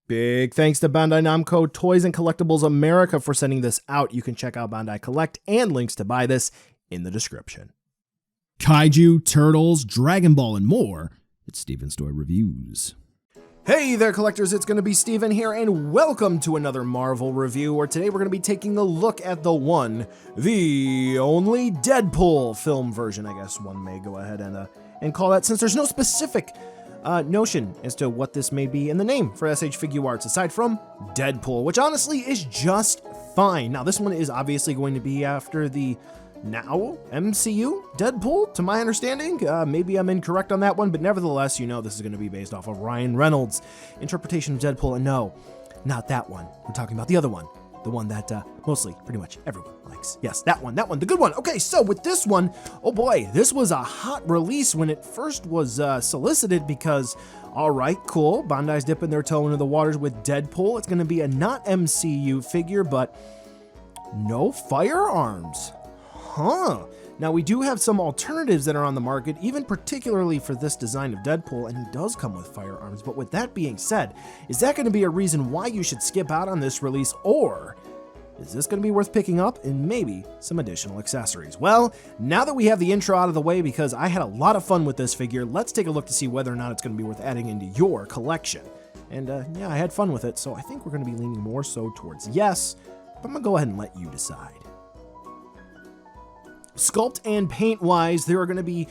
Big thanks to Bandai Namco Toys and Collectibles America for sending this out. You can check out Bandai Collect and links to buy this in the description. Kaiju, Turtles, Dragon Ball, and more. It's Steven's Toy Reviews. Hey there, collectors, it's going to be Steven here, and welcome to another Marvel review, where today we're going to be taking a look at the one, the only Deadpool film version, I guess one may go ahead and call that, since there's no specific notion as to what this may be in the name for SH Figuarts, aside from Deadpool, which honestly is just fine. Now, this one is obviously going to be after the now MCU Deadpool, to my understanding. Maybe I'm incorrect on that one, but nevertheless, you know this is going to be based off of Ryan Reynolds' interpretation of Deadpool, and no, not that one. We're talking about the other one, the one that mostly, pretty much everyone likes. Yes, that one, the good one. Okay, so with this one, oh boy, this was a hot release when it first was solicited because, all right, cool, Bandai's dipping their toe into the waters with Deadpool. It's going to be a not MCU figure, but no firearms. Huh. Now, we do have some alternatives that are on the market, even particularly for this design of Deadpool, and he does come with firearms. But with that being said, is that going to be a reason why you should skip out on this release, or is this going to be worth picking up and maybe some additional accessories? Well, now that we have the intro out of the way, because I had a lot of fun with this figure, let's take a look to see whether or not it's going to be worth adding into your collection. And yeah, I had fun with it, so I think we're going to be leaning more so towards yes, but I'm going to go ahead and let you decide. Sculpt and paint-wise, there are going to be,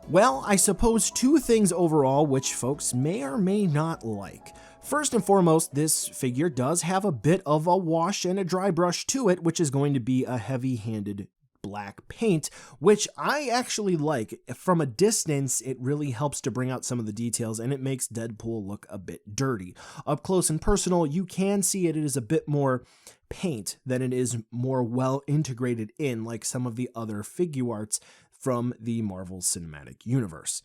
well, I suppose two things overall which folks may or may not like. First and foremost, this figure does have a bit of a wash and a dry brush to it, which is going to be a heavy-handed black paint, which I actually like. From a distance, it really helps to bring out some of the details, and it makes Deadpool look a bit dirty. Up close and personal, you can see it is a bit more paint than it is more well integrated in, like some of the other Figuarts from the Marvel Cinematic Universe.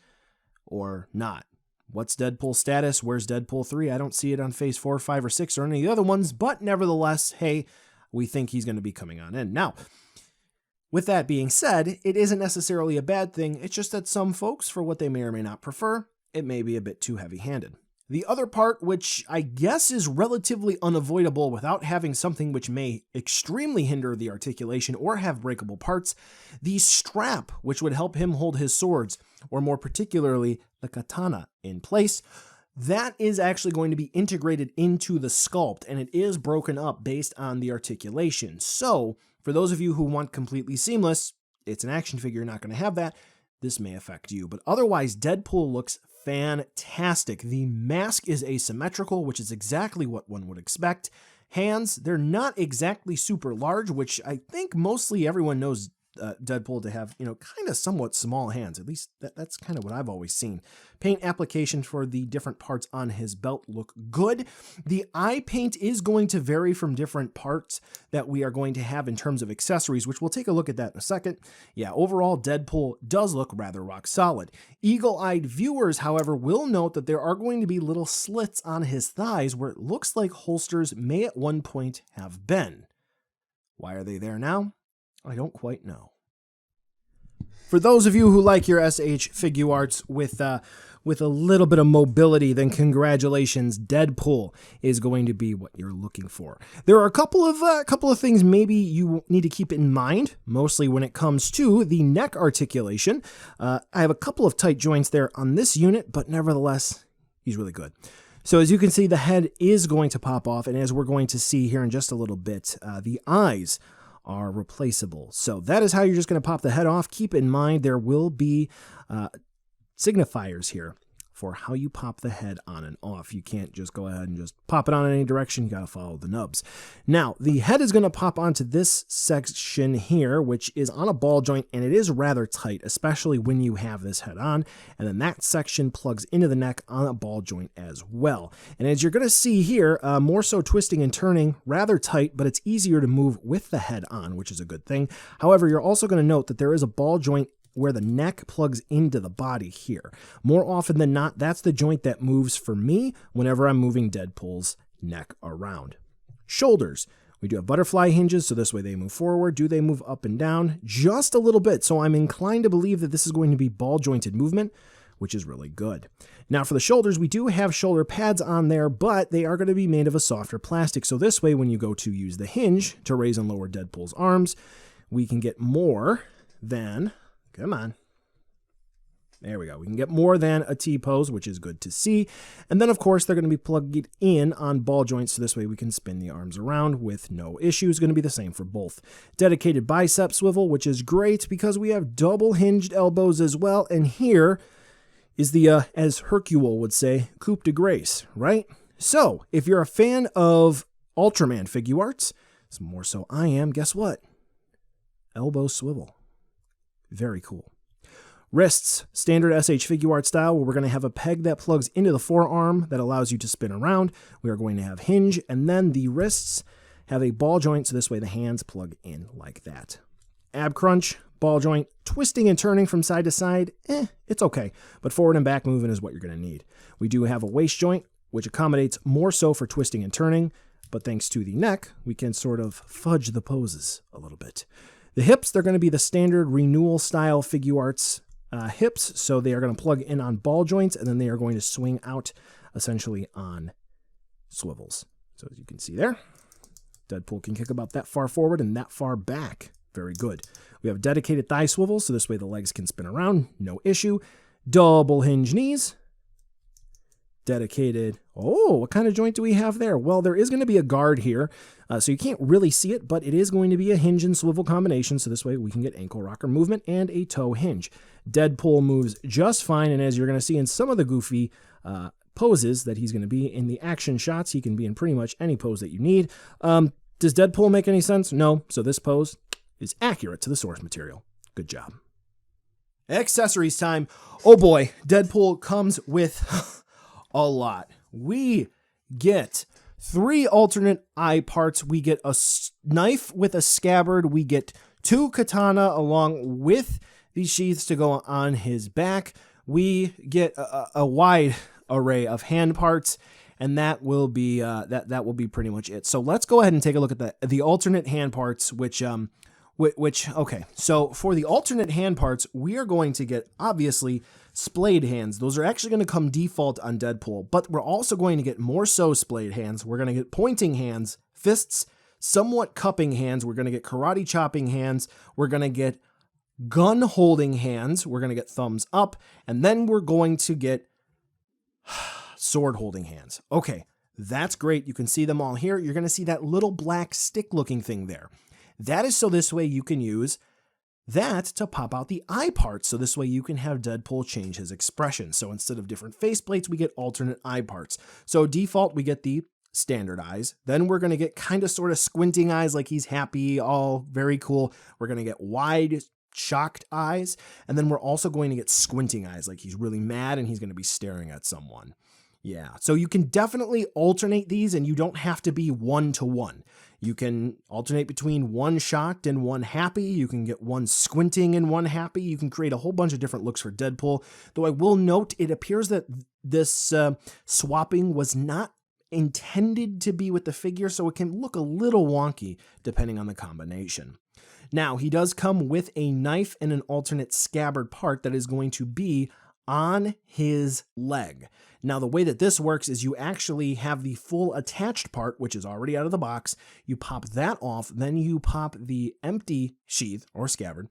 Or not. What's Deadpool's status? Where's Deadpool 3? I don't see it on Phase 4, 5, or 6 or any of the other ones, but nevertheless, hey, we think he's going to be coming on in. Now, with that being said, it isn't necessarily a bad thing. It's just that some folks, for what they may or may not prefer, it may be a bit too heavy-handed. The other part, which I guess is relatively unavoidable without having something which may extremely hinder the articulation or have breakable parts, the strap, which would help him hold his swords, or more particularly the katana, in place, that is actually going to be integrated into the sculpt, and it is broken up based on the articulation. So, for those of you who want completely seamless, it's an action figure, not going to have that, this may affect you. But otherwise, Deadpool looks fantastic. The mask is asymmetrical, which is exactly what one would expect. Hands, they're not exactly super large, which I think mostly everyone knows Deadpool to have, kind of somewhat small hands. At least that's kind of what I've always seen. Paint application for the different parts on his belt look good. The eye paint is going to vary from different parts that we are going to have in terms of accessories, which we'll take a look at that in a second. Yeah, overall, Deadpool does look rather rock solid. Eagle-eyed viewers, however, will note that there are going to be little slits on his thighs where it looks like holsters may at one point have been. Why are they there now? I don't quite know. For those of you who like your SH Figuarts with a little bit of mobility, then congratulations, Deadpool is going to be what you're looking for. There are a couple of things maybe you need to keep in mind, mostly when it comes to the neck articulation. I have a couple of tight joints there on this unit, but nevertheless, he's really good. So as you can see, the head is going to pop off, and as we're going to see here in just a little bit, the eyes are replaceable. So that is how you're just going to pop the head off. Keep in mind there will be signifiers here for how you pop the head on and off. You can't just go ahead and just pop it on in any direction. You got to follow the nubs. Now, the head is going to pop onto this section here, which is on a ball joint, and it is rather tight, especially when you have this head on. And then that section plugs into the neck on a ball joint as well. And as you're going to see here, more so twisting and turning, rather tight, but it's easier to move with the head on, which is a good thing. However, you're also going to note that there is a ball joint where the neck plugs into the body here. More often than not, that's the joint that moves for me whenever I'm moving Deadpool's neck around. Shoulders. We do have butterfly hinges, so this way they move forward. Do they move up and down? Just a little bit, so I'm inclined to believe that this is going to be ball-jointed movement, which is really good. Now for the shoulders, we do have shoulder pads on there, but they are going to be made of a softer plastic. So this way, when you go to use the hinge to raise and lower Deadpool's arms, we can get more than, come on, there we go. We can get more than a T-pose, which is good to see. And then, of course, they're going to be plugged in on ball joints, so this way we can spin the arms around with no issues. Going to be the same for both. Dedicated bicep swivel, which is great because we have double hinged elbows as well. And here is the, as Hercule would say, coup de grace, right? So, if you're a fan of Ultraman Figuarts, some more so I am, guess what? Elbow swivel. Very cool. Wrists, standard SH Figuart style, where we're going to have a peg that plugs into the forearm that allows you to spin around. We are going to have hinge, and then the wrists have a ball joint, so this way the hands plug in like that. Ab crunch, ball joint, twisting and turning from side to side, it's okay, but forward and back movement is what you're going to need. We do have a waist joint, which accommodates more so for twisting and turning, but thanks to the neck, we can sort of fudge the poses a little bit. The hips, they're going to be the standard renewal style Figuarts hips, so they are going to plug in on ball joints, and then they are going to swing out essentially on swivels. So as you can see there, Deadpool can kick about that far forward and that far back. Very good. We have dedicated thigh swivels, so this way the legs can spin around, no issue. Double hinge knees. Dedicated, what kind of joint do we have there? Well, there is going to be a guard here, so you can't really see it, but it is going to be a hinge and swivel combination, so this way we can get ankle rocker movement and a toe hinge. Deadpool moves just fine, and as you're going to see in some of the goofy poses that he's going to be in the action shots, he can be in pretty much any pose that you need. Does Deadpool make any sense? No, so this pose is accurate to the source material. Good job. Accessories time. Oh boy, Deadpool comes with a lot. We get 3 alternate eye parts. We get a knife with a scabbard. We get 2 katana along with these sheaths to go on his back. We get a wide array of hand parts, and that will be that will be pretty much it. So let's go ahead and take a look at the alternate hand parts, which okay. So for the alternate hand parts, we are going to get obviously splayed hands. Those are actually going to come default on Deadpool, but we're also going to get more so splayed hands. We're going to get pointing hands, fists, somewhat cupping hands. We're going to get karate chopping hands. We're going to get gun holding hands. We're going to get thumbs up, and then we're going to get sword holding hands. Okay, that's great. You can see them all here. You're going to see that little black stick looking thing there. That is so this way you can use that to pop out the eye parts. So this way you can have Deadpool change his expression. So instead of different face plates, we get alternate eye parts. So default, we get the standard eyes. Then we're going to get kind of sort of squinting eyes like he's happy, all very cool. We're going to get wide, shocked eyes. And then we're also going to get squinting eyes like he's really mad and he's going to be staring at someone. Yeah, so you can definitely alternate these, and you don't have to be 1-to-1. You can alternate between one shocked and one happy. You can get one squinting and one happy. You can create a whole bunch of different looks for Deadpool. Though I will note, it appears that this swapping was not intended to be with the figure, so it can look a little wonky depending on the combination. Now, he does come with a knife and an alternate scabbard part that is going to be on his leg. Now, the way that this works is you actually have the full attached part, which is already out of the box. You pop that off, then you pop the empty sheath or scabbard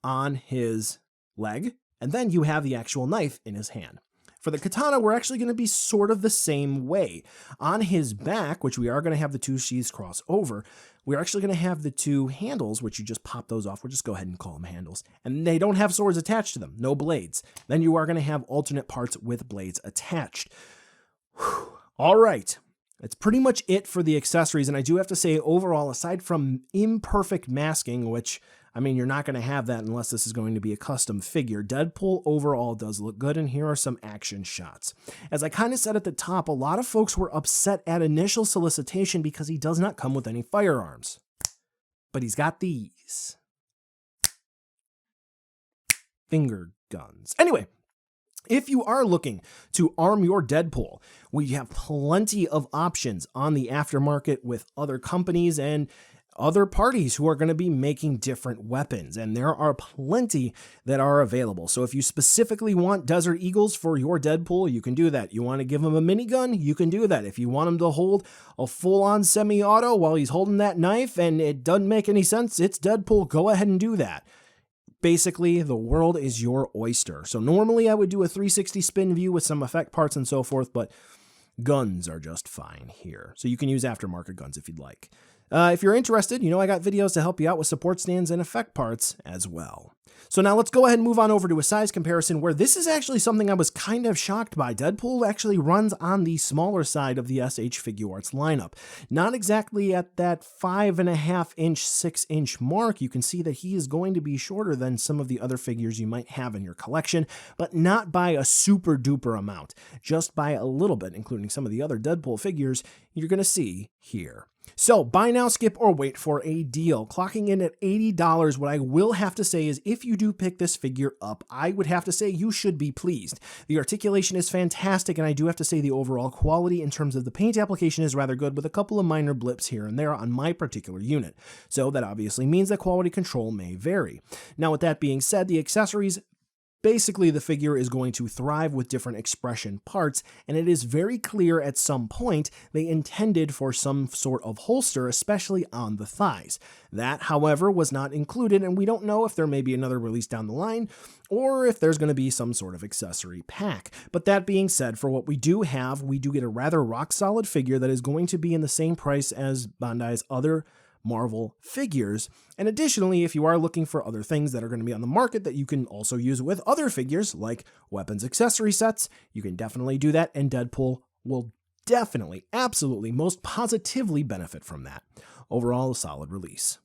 on his leg, and then you have the actual knife in his hand. For the katana, we're actually going to be sort of the same way. On his back, which we are going to have the 2 sheaths cross over, we're actually going to have the 2 handles, which you just pop those off. We'll just go ahead and call them handles. And they don't have swords attached to them, no blades. Then you are going to have alternate parts with blades attached. Whew. All right. That's pretty much it for the accessories. And I do have to say, overall, aside from imperfect masking, which, I mean, you're not going to have that unless this is going to be a custom figure, Deadpool overall does look good, and here are some action shots. As I kind of said at the top, a lot of folks were upset at initial solicitation because he does not come with any firearms. But he's got these finger guns. Anyway, if you are looking to arm your Deadpool, we have plenty of options on the aftermarket with other companies, and other parties who are going to be making different weapons, and there are plenty that are available. So if you specifically want Desert Eagles for your Deadpool, you can do that. You want to give him a minigun, you can do that. If you want him to hold a full-on semi-auto while he's holding that knife and it doesn't make any sense, it's Deadpool, go ahead and do that. Basically, the world is your oyster. So normally I would do a 360 spin view with some effect parts and so forth, but guns are just fine here. So you can use aftermarket guns if you'd like. If you're interested, I got videos to help you out with support stands and effect parts as well. So now let's go ahead and move on over to a size comparison where this is actually something I was kind of shocked by. Deadpool actually runs on the smaller side of the SH Figuarts lineup. Not exactly at that 5.5 inch, 6 inch mark. You can see that he is going to be shorter than some of the other figures you might have in your collection, but not by a super duper amount, just by a little bit, including some of the other Deadpool figures you're going to see here. So buy now, skip, or wait for a deal. Clocking in at $80, what I will have to say is if you do pick this figure up, I would have to say you should be pleased. The articulation is fantastic, and I do have to say the overall quality in terms of the paint application is rather good, with a couple of minor blips here and there on my particular unit. So that obviously means that quality control may vary. Now with that being said, the accessories, basically, the figure is going to thrive with different expression parts, and it is very clear at some point they intended for some sort of holster, especially on the thighs. That, however, was not included, and we don't know if there may be another release down the line, or if there's going to be some sort of accessory pack. But that being said, for what we do have, we do get a rather rock-solid figure that is going to be in the same price as Bandai's other Marvel figures. And additionally, if you are looking for other things that are going to be on the market that you can also use with other figures, like weapons accessory sets, you can definitely do that, and Deadpool will definitely, absolutely, most positively benefit from that. Overall, a solid release.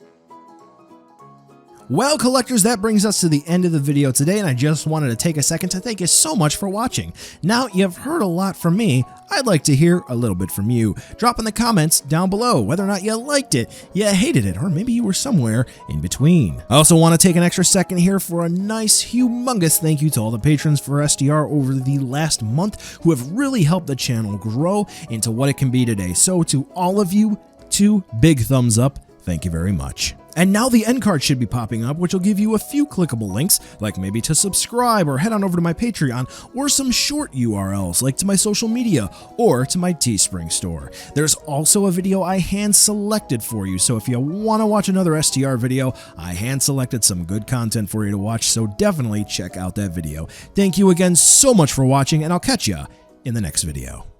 Well, collectors, that brings us to the end of the video today, and I just wanted to take a second to thank you so much for watching. Now you've heard a lot from me, I'd like to hear a little bit from you. Drop in the comments down below whether or not you liked it, you hated it, or maybe you were somewhere in between. I also want to take an extra second here for a nice, humongous thank you to all the patrons for SDR over the last month who have really helped the channel grow into what it can be today. So to all of you, 2 big thumbs up. Thank you very much. And now the end card should be popping up, which will give you a few clickable links, like maybe to subscribe or head on over to my Patreon, or some short URLs like to my social media or to my Teespring store. There's also a video I hand selected for you, so if you want to watch another STR video, I hand selected some good content for you to watch, so definitely check out that video. Thank you again so much for watching, and I'll catch ya in the next video.